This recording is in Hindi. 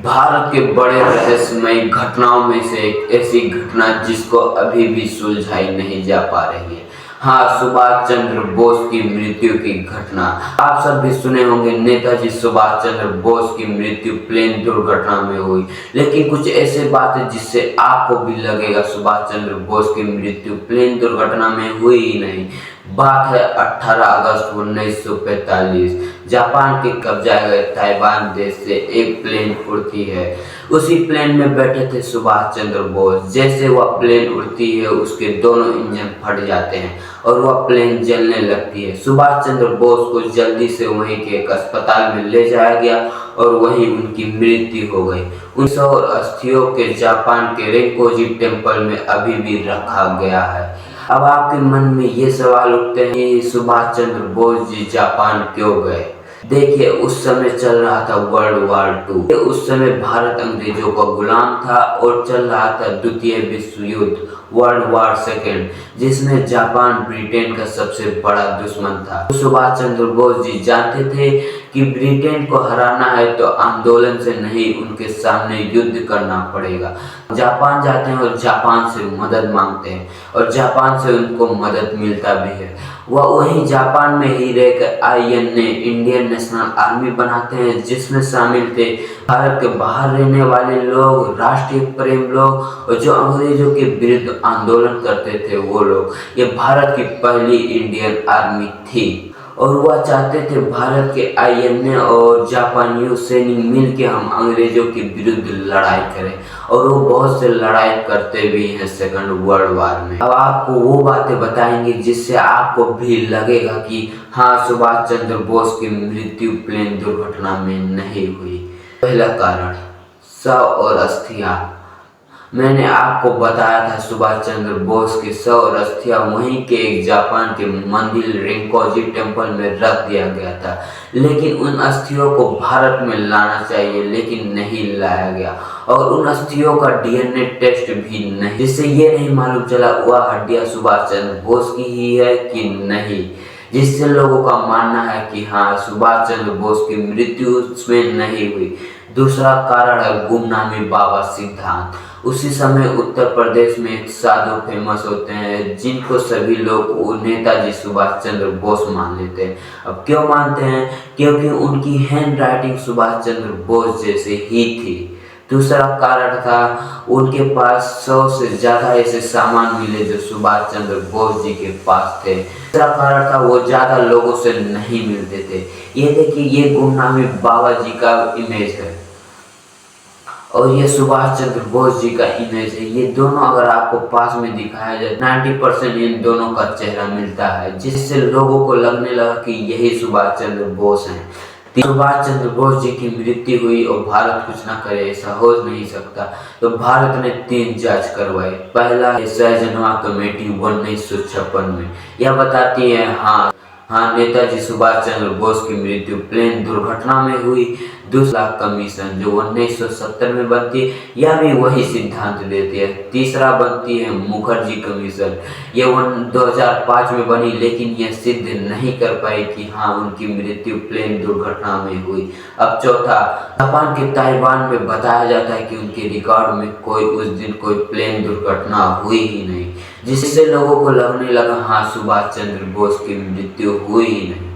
भारत के बड़े रहस्यमयी घटनाओं में से एक ऐसी घटना जिसको अभी भी सुलझाई नहीं जा पा रही है। हाँ, सुभाष चंद्र बोस की मृत्यु की घटना। आप सब भी सुने होंगे नेताजी सुभाष चंद्र बोस की मृत्यु प्लेन दुर्घटना में हुई, लेकिन कुछ ऐसे बातें जिससे आपको भी लगेगा सुभाष चंद्र बोस की मृत्यु प्लेन दुर्घटना में हुई ही नहीं। बात है 18 अगस्त 1945। जापान के कब्जा गए ताइवान देश से एक प्लेन उड़ती है। उसी प्लेन में बैठे थे सुभाष चंद्र बोस। जैसे वह प्लेन उड़ती है उसके दोनों इंजन फट जाते हैं और वह प्लेन जलने लगती है। सुभाष चंद्र बोस को जल्दी से वहीं के एक अस्पताल में ले जाया गया और वहीं उनकी मृत्यु हो गई। उन और अस्थियों के जापान के रेंकोजी टेम्पल में अभी भी रखा गया है। अब आपके मन में ये सवाल उठते हैं कि सुभाष चंद्र बोस जी जापान क्यों गए? देखिए, उस समय चल रहा था वर्ल्ड वॉर 2। उस समय भारत अंग्रेजों का गुलाम था और चल रहा था द्वितीय विश्व युद्ध, वर्ल्ड वॉर 2, जिसमें जापान ब्रिटेन का सबसे बड़ा दुश्मन था। तो सुभाष चंद्र बोस जी जानते थे कि ब्रिटेन को हराना है तो आंदोलन से नहीं, उनके सामने युद्ध करना पड़ेगा। जापान जाते हैं और जापान से मदद मांगते हैं और जापान से उनको मदद मिलता भी है। वह वहीं जापान में ही रहकर INA इंडियन नेशनल आर्मी बनाते हैं, जिसमें शामिल थे भारत के बाहर रहने वाले लोग, राष्ट्रीय प्रेम लोग और जो अंग्रेजों के विरुद्ध आंदोलन करते थे वो लोग। ये भारत की पहली इंडियन आर्मी थी और वह चाहते थे भारत के INA और जापानियों सैनिक मिल के हम अंग्रेजों के विरुद्ध लड़ाई करें, और वो बहुत से लड़ाई करते भी हैं सेकंड वर्ल्ड वॉर में। अब आपको वो बातें बताएंगे जिससे आपको भी लगेगा कि हाँ, सुभाष चंद्र बोस की मृत्यु प्लेन दुर्घटना में नहीं हुई। पहला कारण, शव और अस्थियां। मैंने आपको बताया था सुभाष चंद्र बोस के शव और अस्थियां वहीं के एक जापान के मंदिर रेंकोजी टेम्पल में रख दिया गया था, लेकिन उन अस्थियों को भारत में लाना चाहिए लेकिन नहीं लाया गया, और उन अस्थियों का DNA टेस्ट भी नहीं, जिससे ये नहीं मालूम चला वह हड्डियां सुभाष चंद्र बोस की ही है कि नहीं, जिससे लोगों का मानना है कि हाँ, सुभाष चंद्र बोस की मृत्यु उसमें नहीं हुई। दूसरा कारण है गुमनामी बाबा सिद्धांत। उसी समय उत्तर प्रदेश में एक साधु फेमस होते हैं जिनको सभी लोग नेताजी सुभाष चंद्र बोस मान लेते हैं। अब क्यों मानते हैं? क्योंकि उनकी हैंड राइटिंग सुभाष चंद्र बोस जैसे ही थी। दूसरा कारण था उनके पास 100 से ज्यादा ऐसे सामान मिले जो सुभाष चंद्र बोस जी के पास थे। तीसरा कारण था वो ज्यादा लोगों से नहीं मिलते थे। ये देखिए, ये गुमनामी बाबा जी का इमेज है और ये सुभाष चंद्र बोस जी का इमेज है। ये दोनों अगर आपको पास में दिखाया जाए 90% इन दोनों का चेहरा मिलता है, जिससे लोगों को लगने लगा कि यही सुभाष चंद्र बोस हैं। सुभाष चंद्र बोस जी की मृत्यु हुई और भारत कुछ ना करे, ऐसा हो नहीं सकता। तो भारत ने 3 जांच करवाई। पहला है सहजनवा कमेटी 1956 में, यह बताती है हाँ, नेताजी सुभाष चंद्र बोस की मृत्यु प्लेन दुर्घटना में हुई। दूसरा कमीशन जो 1970 में बनती है, यह भी वही सिद्धांत देती है। तीसरा बनती है मुखर्जी कमीशन, यह 2005 में बनी, लेकिन यह सिद्ध नहीं कर पाई कि हाँ, उनकी मृत्यु प्लेन दुर्घटना में हुई। अब चौथा, जापान के ताइवान में बताया जाता है कि उनके रिकॉर्ड में उस दिन कोई प्लेन दुर्घटना हुई ही नहीं, जिससे लोगों को लगने लगा हाँ, सुभाष चंद्र बोस की मृत्यु हुई ही नहीं।